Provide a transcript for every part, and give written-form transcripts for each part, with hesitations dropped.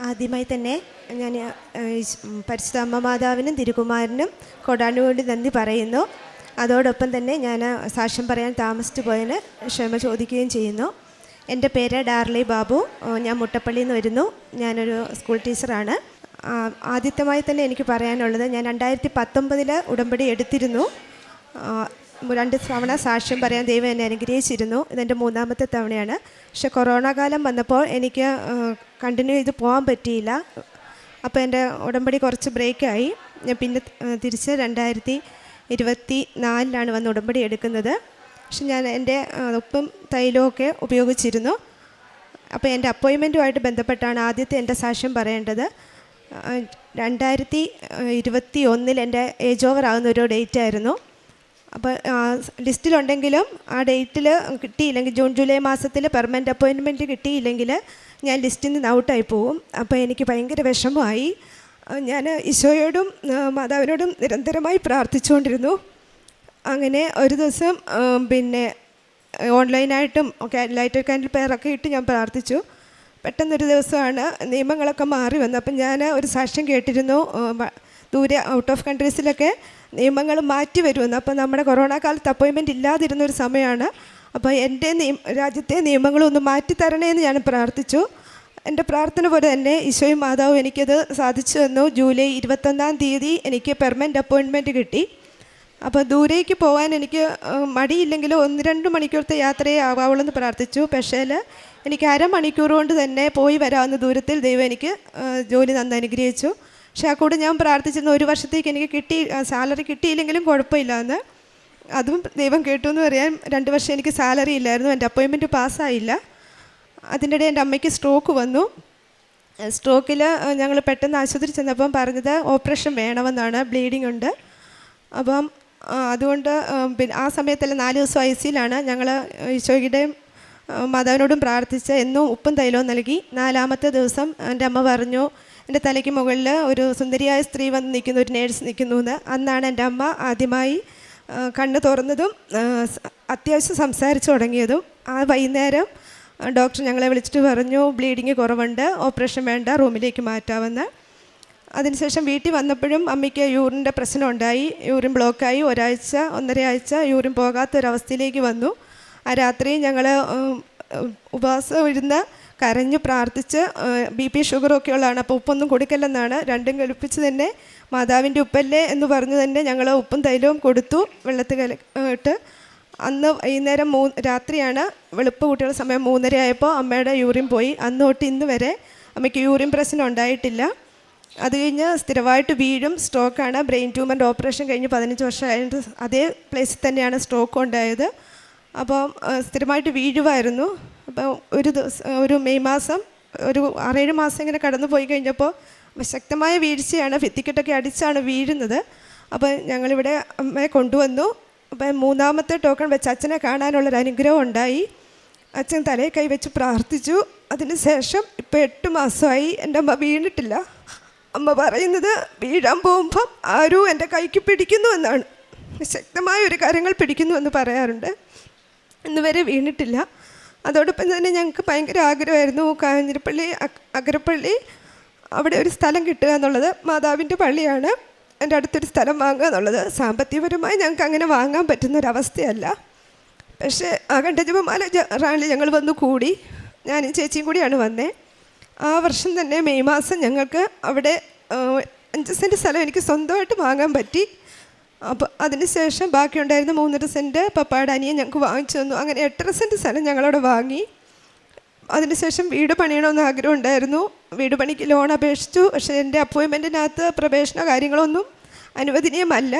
ആദ്യമായി തന്നെ ഞാൻ പരിശുദ്ധ അമ്മ മാതാവിനും തിരുകുമാരനും കൊടാനുവേണ്ടി നന്ദി പറയുന്നു. അതോടൊപ്പം തന്നെ ഞാൻ സാക്ഷ്യം പറയാൻ താമസിച്ചു പോയതിന് ക്ഷമ ചോദിക്കുകയും ചെയ്യുന്നു. എൻ്റെ പേര് ഡാർലി ബാബു. ഞാൻ മുട്ടപ്പള്ളിയിൽ നിന്ന് വരുന്നു. ഞാനൊരു സ്കൂൾ ടീച്ചറാണ്. ആദ്യമായി തന്നെ എനിക്ക് പറയാനുള്ളത്, ഞാൻ 2019 ഉടമ്പടി എടുത്തിരുന്നു. 2 തവണ സാക്ഷ്യം പറയാൻ ദൈവം എന്നെ അനുഗ്രഹിച്ചിരുന്നു. ഇതെൻ്റെ 3ാമത്തെ തവണയാണ്. പക്ഷെ കൊറോണ കാലം വന്നപ്പോൾ എനിക്ക് കണ്ടിന്യൂ ചെയ്ത് പോകാൻ പറ്റിയില്ല. അപ്പോൾ എൻ്റെ ഉടമ്പടി കുറച്ച് ബ്രേക്കായി. ഞാൻ പിന്നെ തിരിച്ച് 2024 വന്ന് ഉടമ്പടി എടുക്കുന്നത്. പക്ഷെ ഞാൻ എൻ്റെ ഉപ്പും തൈലമൊക്കെ ഉപയോഗിച്ചിരുന്നു. അപ്പോൾ എൻ്റെ അപ്പോയിൻമെൻറ്റുമായിട്ട് ബന്ധപ്പെട്ടാണ് ആദ്യത്തെ എൻ്റെ സാക്ഷ്യം പറയേണ്ടത്. 2021 എൻ്റെ ഏജ് ഓവർ ആകുന്ന ഒരു ഡേറ്റ് ആയിരുന്നു. അപ്പോൾ ലിസ്റ്റിലുണ്ടെങ്കിലും ആ ഡേറ്റിൽ കിട്ടിയില്ലെങ്കിൽ, ജൂൺ ജൂലൈ മാസത്തിൽ പെർമനൻറ്റ് അപ്പോയിൻമെൻറ്റ് കിട്ടിയില്ലെങ്കിൽ ഞാൻ ലിസ്റ്റിൽ നിന്ന് ഔട്ടായി പോവും. അപ്പോൾ എനിക്ക് ഭയങ്കര വിഷമമായി. ഞാൻ ഈശോയോടും മാതാവിനോടും നിരന്തരമായി പ്രാർത്ഥിച്ചുകൊണ്ടിരുന്നു. അങ്ങനെ ഒരു ദിവസം പിന്നെ ഓൺലൈനായിട്ടും ഒക്കെ ലൈറ്റർ കാൻഡിൽ പെയറൊക്കെ ഇട്ട് ഞാൻ പ്രാർത്ഥിച്ചു. പെട്ടെന്നൊരു ദിവസമാണ് നിയമങ്ങളൊക്കെ മാറി വന്നത്. അപ്പം ഞാൻ ഒരു സാക്ഷ്യം കേട്ടിരുന്നു, ദൂരെ ഔട്ട് ഓഫ് കൺട്രീസിലൊക്കെ നിയമങ്ങൾ മാറ്റി വരുമെന്ന്. അപ്പോൾ നമ്മുടെ കൊറോണ കാലത്ത് അപ്പോയിൻമെൻറ്റ് ഇല്ലാതിരുന്നൊരു സമയമാണ്. അപ്പോൾ എൻ്റെ രാജ്യത്തെ നിയമങ്ങളൊന്ന് മാറ്റിത്തരണേന്ന് ഞാൻ പ്രാർത്ഥിച്ചു. എൻ്റെ പ്രാർത്ഥന പോലെ തന്നെ ഈശോയും മാതാവും എനിക്കത് സാധിച്ചു തന്നു. ജൂലൈ 21 എനിക്ക് പെർമനൻറ്റ് അപ്പോയിൻമെൻറ്റ് കിട്ടി. അപ്പോൾ ദൂരേക്ക് പോകാൻ എനിക്ക് മടിയില്ലെങ്കിലും 1-2 മണിക്കൂറത്തെ യാത്രയെ ആവാവുള്ളൂ എന്ന് പ്രാർത്ഥിച്ചു. പക്ഷേ എനിക്ക് അരമണിക്കൂർ കൊണ്ട് തന്നെ പോയി വരാവുന്ന ദൂരത്തിൽ ദൈവം എനിക്ക് ജോലി തന്ന് അനുഗ്രഹിച്ചു. പക്ഷേ ആ കൂടെ ഞാൻ പ്രാർത്ഥിച്ചിരുന്ന 1 വർഷത്തേക്ക് എനിക്ക് സാലറി കിട്ടിയില്ലെങ്കിലും കുഴപ്പമില്ല എന്ന്. അതും ദൈവം കേട്ടു എന്ന് പറയാൻ. 2 വർഷം എനിക്ക് സാലറി ഇല്ലായിരുന്നു. എൻ്റെ അപ്പോയിൻമെൻറ്റ് പാസ്സായില്ല. അതിൻ്റെ ഇടയിൽ എൻ്റെ അമ്മയ്ക്ക് സ്ട്രോക്ക് വന്നു. സ്ട്രോക്കിൽ ഞങ്ങൾ പെട്ടെന്ന് ആശുപത്രി ചെന്നപ്പം പറഞ്ഞത് ഓപ്പറേഷൻ വേണമെന്നാണ്, ബ്ലീഡിങ് ഉണ്ട്. അപ്പം അതുകൊണ്ട് പിന്നെ ആ സമയത്തെല്ലാം 4 ദിവസം ICUലാണ്. ഞങ്ങൾ ഈശോയുടെയും മാതാവിനോടും പ്രാർത്ഥിച്ച് എന്നും ഉപ്പും തൈലവും നൽകി. 4ാമത്തെ ദിവസം എൻ്റെ അമ്മ പറഞ്ഞു, എൻ്റെ തലയ്ക്ക് മുകളിൽ ഒരു സുന്ദരിയായ സ്ത്രീ വന്ന് നിൽക്കുന്നു, ഒരു നേഴ്സ് നിൽക്കുന്നു എന്ന്. അന്നാണ് എൻ്റെ അമ്മ ആദ്യമായി കണ്ണ് തുറന്നതും അത്യാവശ്യം സംസാരിച്ചു തുടങ്ങിയതും. ആ വൈകുന്നേരം ഡോക്ടർ ഞങ്ങളെ വിളിച്ചിട്ട് പറഞ്ഞു, ബ്ലീഡിങ് കുറവുണ്ട്, ഓപ്പറേഷൻ വേണ്ട, റൂമിലേക്ക് മാറ്റാമെന്ന്. അതിനുശേഷം വീട്ടിൽ വന്നപ്പോഴും അമ്മയ്ക്ക് യൂറിൻ്റെ പ്രശ്നം ഉണ്ടായി. യൂറിൻ ബ്ലോക്കായി. 1-1.5 ആഴ്ച യൂറിൻ പോകാത്തൊരവസ്ഥയിലേക്ക് വന്നു. ആ രാത്രി ഞങ്ങൾ ഉപവാസം ഇരുന്ന് കരഞ്ഞു പ്രാർത്ഥിച്ച്, BP ഷുഗറൊക്കെ ഉള്ളതാണ്. അപ്പോൾ ഉപ്പൊന്നും കൊടുക്കല്ലെന്നാണ്. രണ്ടും കൽപ്പിച്ച് തന്നെ മാതാവിൻ്റെ ഉപ്പല്ലേ എന്ന് പറഞ്ഞ് തന്നെ ഞങ്ങൾ ഉപ്പും തൈലവും കൊടുത്തു, വെള്ളത്തിൽ ഇട്ട്. അന്ന് വൈകുന്നേരം രാത്രിയാണ്, വെളുപ്പ് കൂട്ടിയുള്ള സമയം 3:30 ആയപ്പോൾ അമ്മയുടെ യൂറിൻ പോയി. അന്ന് തൊട്ട് ഇന്ന് വരെ അമ്മയ്ക്ക് യൂറിൻ പ്രശ്നം ഉണ്ടായിട്ടില്ല. അത് കഴിഞ്ഞ് സ്ഥിരമായിട്ട് വീഴും. സ്ട്രോക്കാണ്. ബ്രെയിൻ ട്യൂമറിൻ്റെ ഓപ്പറേഷൻ കഴിഞ്ഞ് 15 വർഷമായിട്ട് അതേ പ്ലേസിൽ തന്നെയാണ് സ്ട്രോക്ക് ഉണ്ടായത്. അപ്പം സ്ഥിരമായിട്ട് വീഴുമായിരുന്നു. അപ്പോൾ ഒരു ദിവസം, ഒരു മെയ് മാസം, ഒരു 6-7 മാസം ഇങ്ങനെ കടന്നു പോയി കഴിഞ്ഞപ്പോൾ ശക്തമായ വീഴ്ചയാണ്. ഭിത്തിക്കെട്ടൊക്കെ അടിച്ചാണ് വീഴുന്നത്. അപ്പോൾ ഞങ്ങളിവിടെ അമ്മയെ കൊണ്ടുവന്നു. അപ്പം 3ാമത്തെ ടോക്കൺ വെച്ച് അച്ഛനെ കാണാനുള്ളൊരു അനുഗ്രഹം ഉണ്ടായി. അച്ഛൻ തലയിൽ കൈവച്ച് പ്രാർത്ഥിച്ചു. അതിന് ശേഷം ഇപ്പോൾ 8 മാസമായി എൻ്റെ അമ്മ വീണിട്ടില്ല. അമ്മ പറയുന്നത്, വീഴാൻ പോകുമ്പം ആരും എൻ്റെ കൈക്ക് പിടിക്കുന്നു എന്നാണ്. ശക്തമായ ഒരു കാര്യങ്ങൾ പിടിക്കുന്നു എന്ന് പറയാറുണ്ട്. ഇന്ന് വരെ വീണിട്ടില്ല. അതോടൊപ്പം തന്നെ ഞങ്ങൾക്ക് ഭയങ്കര ആഗ്രഹമായിരുന്നു കാഞ്ഞിരപ്പള്ളി അഗരപ്പള്ളി അവിടെ ഒരു സ്ഥലം കിട്ടുക എന്നുള്ളത്. മാതാവിൻ്റെ പള്ളിയാണ്. എൻ്റെ അടുത്തൊരു സ്ഥലം വാങ്ങുക എന്നുള്ളത്. സാമ്പത്തികപരമായി ഞങ്ങൾക്ക് അങ്ങനെ വാങ്ങാൻ പറ്റുന്നൊരവസ്ഥയല്ല. പക്ഷേ അഖണ്ഡജപമാല റാലി ഞങ്ങൾ വന്നു കൂടി. ഞാനും ചേച്ചിയും കൂടിയാണ് വന്നേ. ആ വർഷം തന്നെ മെയ് മാസം ഞങ്ങൾക്ക് അവിടെ 5 സെൻറ്റ് സ്ഥലം എനിക്ക് സ്വന്തമായിട്ട് വാങ്ങാൻ പറ്റി. അപ്പോൾ അതിനുശേഷം ബാക്കിയുണ്ടായിരുന്ന 3.5 സെൻറ്റ് പപ്പായുടെ അനിയൻ ഞങ്ങൾക്ക് വാങ്ങിച്ചു തന്നു. അങ്ങനെ 8.5 സെൻറ്റ് സ്ഥലം ഞങ്ങളവിടെ വാങ്ങി. അതിനുശേഷം വീട് പണിയണമെന്ന് ആഗ്രഹം ഉണ്ടായിരുന്നു. വീട് പണിക്ക് ലോൺ അപേക്ഷിച്ചു. പക്ഷേ എൻ്റെ അപ്പോയിൻമെൻറ്റിനകത്ത് പ്രവേശനോ കാര്യങ്ങളൊന്നും അനുവദനീയമല്ല.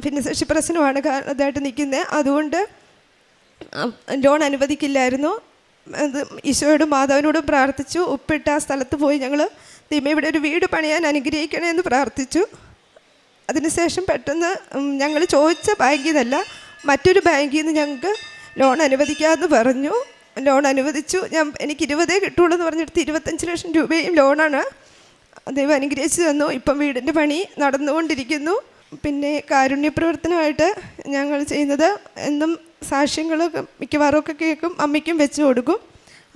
ഭിന്നശേഷി പ്രശ്നമാണ് അതായിട്ട് നിൽക്കുന്നത്. അതുകൊണ്ട് ലോൺ അനുവദിക്കില്ലായിരുന്നു. അത് ഈശോയോടും മാതാവിനോടും പ്രാർത്ഥിച്ചു. ഉപ്പിട്ട ആ സ്ഥലത്ത് പോയി ഞങ്ങൾ ഇവിടെ ഒരു വീട് പണിയാൻ അനുഗ്രഹിക്കണേ എന്ന് പ്രാർത്ഥിച്ചു. അതിനുശേഷം പെട്ടെന്ന് ഞങ്ങൾ ചോദിച്ച ബാങ്കിൽ നിന്നല്ല, മറ്റൊരു ബാങ്കിൽ നിന്ന് ഞങ്ങൾക്ക് ലോൺ അനുവദിക്കാമെന്ന് പറഞ്ഞു. ലോൺ അനുവദിച്ചു. എനിക്ക് 20 കിട്ടുള്ളൂ എന്ന് പറഞ്ഞെടുത്ത് 25 ലക്ഷം രൂപയും ലോണാണ്. ദൈവം അനുഗ്രഹിച്ചു തന്നു. ഇപ്പം വീടിൻ്റെ പണി നടന്നുകൊണ്ടിരിക്കുന്നു. പിന്നെ കാരുണ്യപ്രവർത്തനമായിട്ട് ഞങ്ങൾ ചെയ്യുന്നത്, എന്നും സാക്ഷ്യങ്ങൾ മിക്കവാറുമൊക്കെ കേൾക്കും, അമ്മയ്ക്കും വെച്ച് കൊടുക്കും.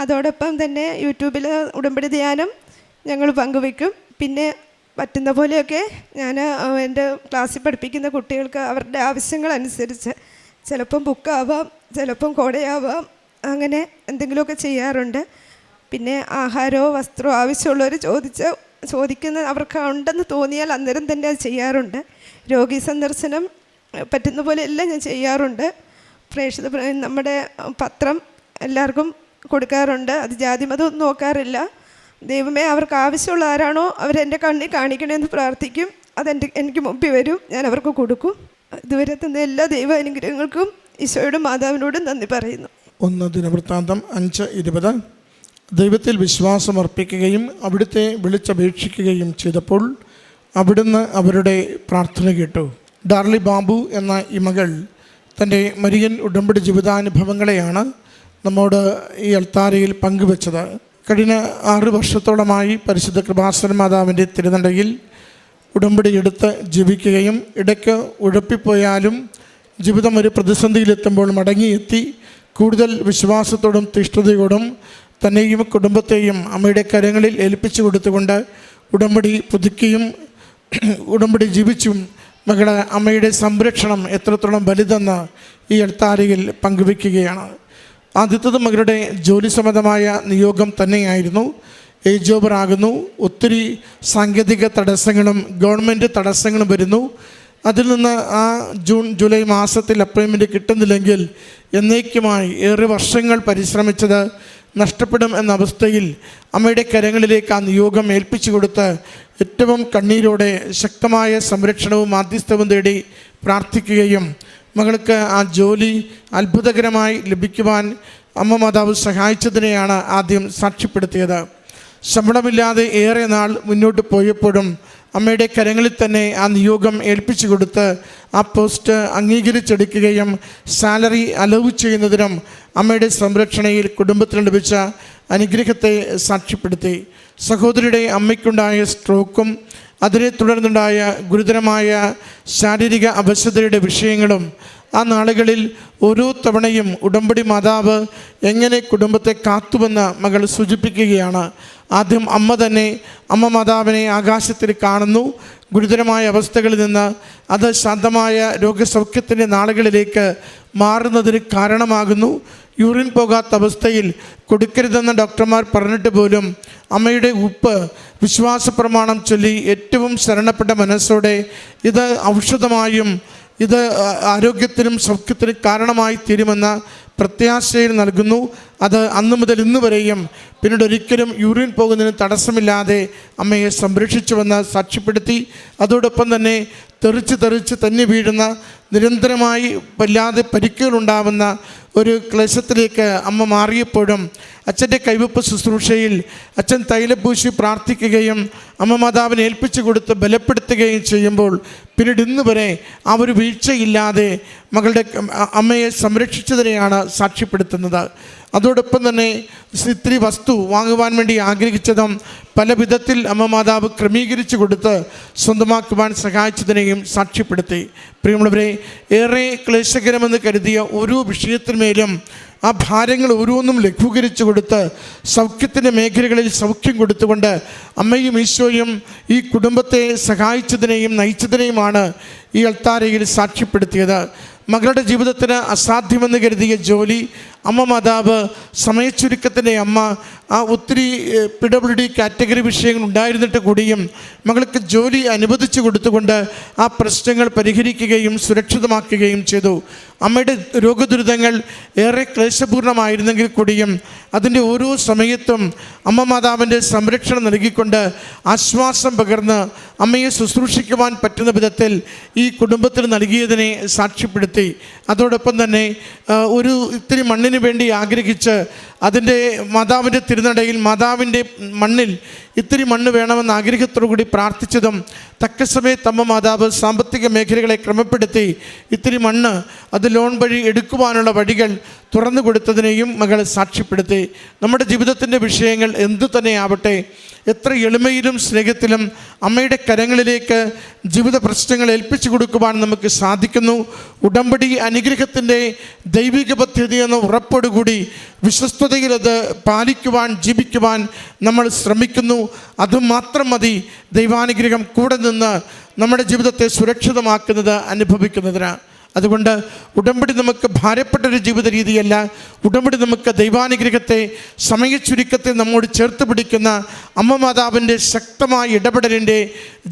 അതോടൊപ്പം തന്നെ യൂട്യൂബിൽ ഉടമ്പടി ധ്യാനം ഞങ്ങൾ പങ്കുവയ്ക്കും. പിന്നെ പറ്റുന്ന പോലെയൊക്കെ ഞാൻ എൻ്റെ ക്ലാസ്സിൽ പഠിപ്പിക്കുന്ന കുട്ടികൾക്ക് അവരുടെ ആവശ്യങ്ങളനുസരിച്ച് ചിലപ്പം ബുക്കാവാം, ചിലപ്പം കുടയാവാം, അങ്ങനെ എന്തെങ്കിലുമൊക്കെ ചെയ്യാറുണ്ട്. പിന്നെ ആഹാരമോ വസ്ത്രമോ ആവശ്യമുള്ളവർ ചോദിക്കുന്ന അവർക്ക് ഉണ്ടെന്ന് തോന്നിയാൽ അന്നേരം തന്നെ അത് ചെയ്യാറുണ്ട്. രോഗി സന്ദർശനം പറ്റുന്ന പോലെ എല്ലാം ഞാൻ ചെയ്യാറുണ്ട്. നമ്മുടെ പത്രം എല്ലാവർക്കും കൊടുക്കാറുണ്ട്. അത് ജാതി മതമൊന്നും നോക്കാറില്ല. ദൈവമേ, അവർക്ക് ആവശ്യമുള്ള ആരാണോ അവരെൻ്റെ കണ്ണിൽ കാണിക്കണമെന്ന് പ്രാർത്ഥിക്കും. എനിക്ക് മുമ്പിൽ വരും, ഞാൻ അവർക്ക് കൊടുക്കും. ഇതുവരെ തന്ന എല്ലാ ദൈവ അനുഗ്രഹങ്ങൾക്കും ഈശോയോടും മാതാവിനോടും നന്ദി പറയുന്നു. 1 ദിനവൃത്താന്തം 5:20. ദൈവത്തിൽ വിശ്വാസമർപ്പിക്കുകയും അവിടുത്തെ വിളിച്ചപേക്ഷിക്കുകയും ചെയ്തപ്പോൾ അവിടുന്ന് അവരുടെ പ്രാർത്ഥന കേട്ടു. ഡാർലി ബാബു എന്ന ഈ മകൾ തൻ്റെ മരിയൻ ഉടമ്പടി ജീവിതാനുഭവങ്ങളെയാണ് നമ്മോട് ഈ അൾത്താരയിൽ പങ്കുവച്ചത്. കഴിഞ്ഞ 6 വർഷത്തോളമായി പരിശുദ്ധ കൃപാസന മാതാവിൻ്റെ തിരുനടയിൽ ഉടമ്പടി എടുത്ത് ജീവിക്കുകയും ഇടയ്ക്ക് ഉഴപ്പിപ്പോയാലും ജീവിതം ഒരു പ്രതിസന്ധിയിലെത്തുമ്പോൾ മടങ്ങിയെത്തി കൂടുതൽ വിശ്വാസത്തോടും തിഷ്ഠതയോടും തന്നെയും കുടുംബത്തെയും അമ്മയുടെ കരങ്ങളിൽ ഏൽപ്പിച്ചു കൊടുത്തുകൊണ്ട് ഉടമ്പടി പുതുക്കിയും ഉടമ്പടി ജീവിച്ചും മകളെ അമ്മയുടെ സംരക്ഷണം എത്രത്തോളം വലുതെന്ന് ഈ അൾത്താരയിൽ പങ്കുവയ്ക്കുകയാണ്. ആദ്യത്തത് മകളുടെ ജോലി സംബന്ധമായ നിയോഗം തന്നെയായിരുന്നു. ഏജ് ഓവർ ആകുന്നു, ഒത്തിരി സാങ്കേതിക തടസ്സങ്ങളും ഗവൺമെൻറ് തടസ്സങ്ങളും വരുന്നു. അതിൽ നിന്ന് ആ ജൂൺ ജൂലൈ മാസത്തിൽ അപ്പോയിൻമെൻറ്റ് കിട്ടുന്നില്ലെങ്കിൽ എന്നേക്കുമായി ഏറെ വർഷങ്ങൾ പരിശ്രമിച്ചത് നഷ്ടപ്പെടും എന്ന അവസ്ഥയിൽ അമ്മയുടെ കരങ്ങളിലേക്ക് ആ നിയോഗം ഏൽപ്പിച്ചു കൊടുത്ത് ഏറ്റവും കണ്ണീരോടെ ശക്തമായ സംരക്ഷണവും മാധ്യസ്ഥവും തേടി പ്രാർത്ഥിക്കുകയും മകൾക്ക് ആ ജോലി അത്ഭുതകരമായി ലഭിക്കുവാൻ അമ്മ മാതാവ് സഹായിച്ചതിനെയാണ് ആദ്യം സാക്ഷ്യപ്പെടുത്തിയത്. ശമ്പളമില്ലാതെ ഏറെ നാൾ മുന്നോട്ട് പോയപ്പോഴും അമ്മയുടെ കരങ്ങളിൽ തന്നെ ആ നിയോഗം ഏൽപ്പിച്ചു കൊടുത്ത് ആ പോസ്റ്റ് അംഗീകരിച്ചെടുക്കുകയും സാലറി അലവ് ചെയ്യുന്നതിനും അമ്മയുടെ സംരക്ഷണയിൽ കുടുംബത്തിന് ലഭിച്ച അനുഗ്രഹത്തെ സാക്ഷ്യപ്പെടുത്തി. സഹോദരിയുടെ അമ്മയ്ക്കുണ്ടായ സ്ട്രോക്കും അതിനെ തുടർന്നുണ്ടായ ഗുരുതരമായ ശാരീരിക അവശതയുടെ വിഷയങ്ങളും ആ നാളുകളിൽ ഓരോ തവണയും ഉടമ്പടി മാതാവ് എങ്ങനെ കുടുംബത്തെ കാത്തുവെന്ന് മകൾ സൂചിപ്പിക്കുകയാണ്. ആദ്യം അമ്മ മാതാവിനെ ആകാശത്തിൽ കാണുന്നു. ഗുരുതരമായ അവസ്ഥകളിൽ നിന്ന് അത് ശാന്തമായ രോഗസൗഖ്യത്തിൻ്റെ നാളുകളിലേക്ക് മാറുന്നതിന് കാരണമാകുന്നു. യൂറിൻ പോകാത്ത അവസ്ഥയിൽ കൊടുക്കരുതെന്ന് ഡോക്ടർമാർ പറഞ്ഞിട്ട് പോലും അമ്മയുടെ ഉപ്പ് വിശ്വാസ പ്രമാണം ചൊല്ലി ഏറ്റവും ശരണപ്പെട്ട മനസ്സോടെ ഇത് ഔഷധമായും ഇത് ആരോഗ്യത്തിനും സൗഖ്യത്തിനും കാരണമായി തീരുമെന്ന പ്രത്യാശയിൽ നൽകുന്നു. അത് അന്നു മുതൽ ഇന്ന് വരെയും പിന്നീട് ഒരിക്കലും യൂറിൻ പോകുന്നതിന് തടസ്സമില്ലാതെ അമ്മയെ സംരക്ഷിച്ചുവെന്ന് സാക്ഷ്യപ്പെടുത്തി. അതോടൊപ്പം തന്നെ തെറിച്ച് തന്നെ വീഴുന്ന നിരന്തരമായി വല്ലാതെ പരിക്കുകളുണ്ടാവുന്ന ഒരു ക്ലേശത്തിലേക്ക് അമ്മ മാറിയപ്പോഴും അച്ഛൻ്റെ കൈവപ്പ് ശുശ്രൂഷയിൽ അച്ഛൻ തൈലപൂശി പ്രാർത്ഥിക്കുകയും അമ്മ മാതാവിനെ ഏൽപ്പിച്ചു കൊടുത്ത് ബലപ്പെടുത്തുകയും ചെയ്യുമ്പോൾ പിന്നീട് ഇന്ന് വരെ ആ ഒരു വീഴ്ചയില്ലാതെ മകളുടെ അമ്മയെ സംരക്ഷിച്ചതിനെയാണ് സാക്ഷ്യപ്പെടുത്തുന്നത്. അതോടൊപ്പം തന്നെ ഇത്തിരി വസ്തു വാങ്ങുവാൻ വേണ്ടി ആഗ്രഹിച്ചതും പല വിധത്തിൽ അമ്മ മാതാവ് ക്രമീകരിച്ചു കൊടുത്ത് സ്വന്തമാക്കുവാൻ സഹായിച്ചതിനെയും സാക്ഷ്യപ്പെടുത്തി. പ്രിയമുള്ളവരെ, ഏറെ ക്ലേശകരമെന്ന് കരുതിയ ഓരോ വിഷയത്തിന്മേലും ആ ഭാരങ്ങൾ ഓരോന്നും ലഘൂകരിച്ചു കൊടുത്ത് സൗഖ്യത്തിൻ്റെ മേഖലകളിൽ സൗഖ്യം കൊടുത്തുകൊണ്ട് അമ്മയും ഈശോയും ഈ കുടുംബത്തെ സഹായിച്ചതിനെയും നയിച്ചതിനെയുമാണ് ഈ അൾത്താരയിൽ സാക്ഷ്യപ്പെടുത്തിയത്. മകളുടെ ജീവിതത്തിന് അസാധ്യമെന്ന് കരുതിയ ജോലി അമ്മ മാതാവ് സമയച്ചുരുക്കത്തിൻ്റെ അമ്മ ആ ഒത്തിരി PWD കാറ്റഗറി വിഷയങ്ങൾ ഉണ്ടായിരുന്നിട്ട് കൂടിയും മകൾക്ക് ജോലി അനുവദിച്ചു കൊടുത്തുകൊണ്ട് ആ പ്രശ്നങ്ങൾ പരിഹരിക്കുകയും സുരക്ഷിതമാക്കുകയും ചെയ്തു. അമ്മയുടെ രോഗദുരിതങ്ങൾ ഏറെ ക്ലേശപൂർണമായിരുന്നെങ്കിൽ കൂടിയും അതിൻ്റെ ഓരോ സമയത്തും അമ്മ മാതാവിൻ്റെ സംരക്ഷണം നൽകിക്കൊണ്ട് ആശ്വാസം പകർന്ന് അമ്മയെ ശുശ്രൂഷിക്കുവാൻ പറ്റുന്ന വിധത്തിൽ ഈ കുടുംബത്തിന് നൽകിയതിനെ സാക്ഷ്യപ്പെടുത്തി. അതോടൊപ്പം തന്നെ ഒരു ഇത്തിരി മണ്ണിന് വേണ്ടി ആഗ്രഹിച്ച് അതിൻ്റെ മാതാവിൻ്റെ തിരുനടയിൽ മാതാവിൻ്റെ മണ്ണിൽ ഇത്തിരി മണ്ണ് വേണമെന്ന ആഗ്രഹത്തോടു കൂടി പ്രാർത്ഥിച്ചതും തക്ക സമയത്ത് അമ്മ മാതാവ് സാമ്പത്തിക മേഖലകളെ ക്രമപ്പെടുത്തി ഇത്തിരി മണ്ണ് അത് ലോൺ വഴി എടുക്കുവാനുള്ള വഴികൾ തുറന്നു കൊടുത്തതിനെയും മകൾ സാക്ഷ്യപ്പെടുത്തി. നമ്മുടെ ജീവിതത്തിൻ്റെ വിഷയങ്ങൾ എന്തു തന്നെയാവട്ടെ, എത്ര എളിമയിലും സ്നേഹത്തിലും അമ്മയുടെ കരങ്ങളിലേക്ക് ജീവിത പ്രശ്നങ്ങൾ ഏൽപ്പിച്ചു കൊടുക്കുവാൻ നമുക്ക് സാധിക്കുന്നു. ഉടമ്പടി അനുഗ്രഹത്തിൻ്റെ ദൈവിക പദ്ധതി എന്ന ഉറപ്പോടുകൂടി വിശ്വസ്തതയിൽ അത് പാലിക്കുവാൻ ജീവിക്കുവാൻ നമ്മൾ ശ്രമിക്കുന്നു. അതുമാത്രം മതി ദൈവാനുഗ്രഹം കൂടെ നിന്ന് നമ്മുടെ ജീവിതത്തെ സുരക്ഷിതമാക്കുന്നത് അനുഭവിക്കുന്നതിന്. അതുകൊണ്ട് ഉടമ്പടി നമുക്ക് ഭാരപ്പെട്ടൊരു ജീവിത രീതിയല്ല. ഉടമ്പടി നമുക്ക് ദൈവാനുഗ്രഹത്തെ സമയച്ചുരുക്കത്തെ നമ്മോട് ചേർത്ത് പിടിക്കുന്ന അമ്മ മാതാവിൻ്റെ ശക്തമായ ഇടപെടലിൻ്റെ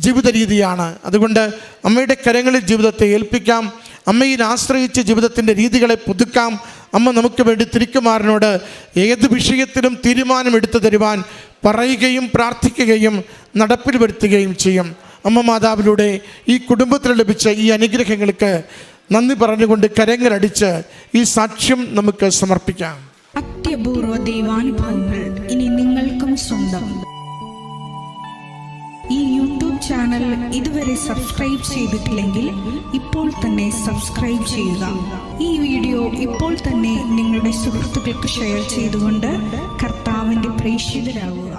ജീവിത രീതിയാണ്. അതുകൊണ്ട് അമ്മയുടെ കരങ്ങളിൽ ജീവിതത്തെ ഏൽപ്പിക്കാം. അമ്മയിൽ ആശ്രയിച്ച് ജീവിതത്തിൻ്റെ രീതികളെ പുതുക്കാം. അമ്മ നമുക്ക് വേണ്ടി തിരുക്കുമാരനോട് ഏത് വിഷയത്തിലും തീരുമാനമെടുത്തു തരുവാൻ പറയുകയും പ്രാർത്ഥിക്കുകയും നടപ്പിൽ വരുത്തുകയും ചെയ്യും. അമ്മ മാതാവിലൂടെ ഈ കുടുംബത്തിൽ ലഭിച്ച ഈ അനുഗ്രഹങ്ങൾക്ക് നന്ദി പറഞ്ഞുകൊണ്ട് കരങ്ങളടിച്ച് ഈ സാക്ഷ്യം നമുക്ക് സമർപ്പിക്കാം. അത്യപൂർവ ദൈവാനുഭവങ്ങൾ ഇനി നിങ്ങൾക്കും സ്വന്തം. ഈ യൂട്യൂബ് ചാനൽ ഇതുവരെ സബ്സ്ക്രൈബ് ചെയ്തിട്ടില്ലെങ്കിൽ ഇപ്പോൾ തന്നെ സബ്സ്ക്രൈബ് ചെയ്യുക. ഈ വീഡിയോ ഇപ്പോൾ തന്നെ നിങ്ങളുടെ സുഹൃത്തുക്കൾക്ക് ഷെയർ ചെയ്തുകൊണ്ട് കർത്താവിൻ്റെ പ്രേക്ഷിതരാകുക.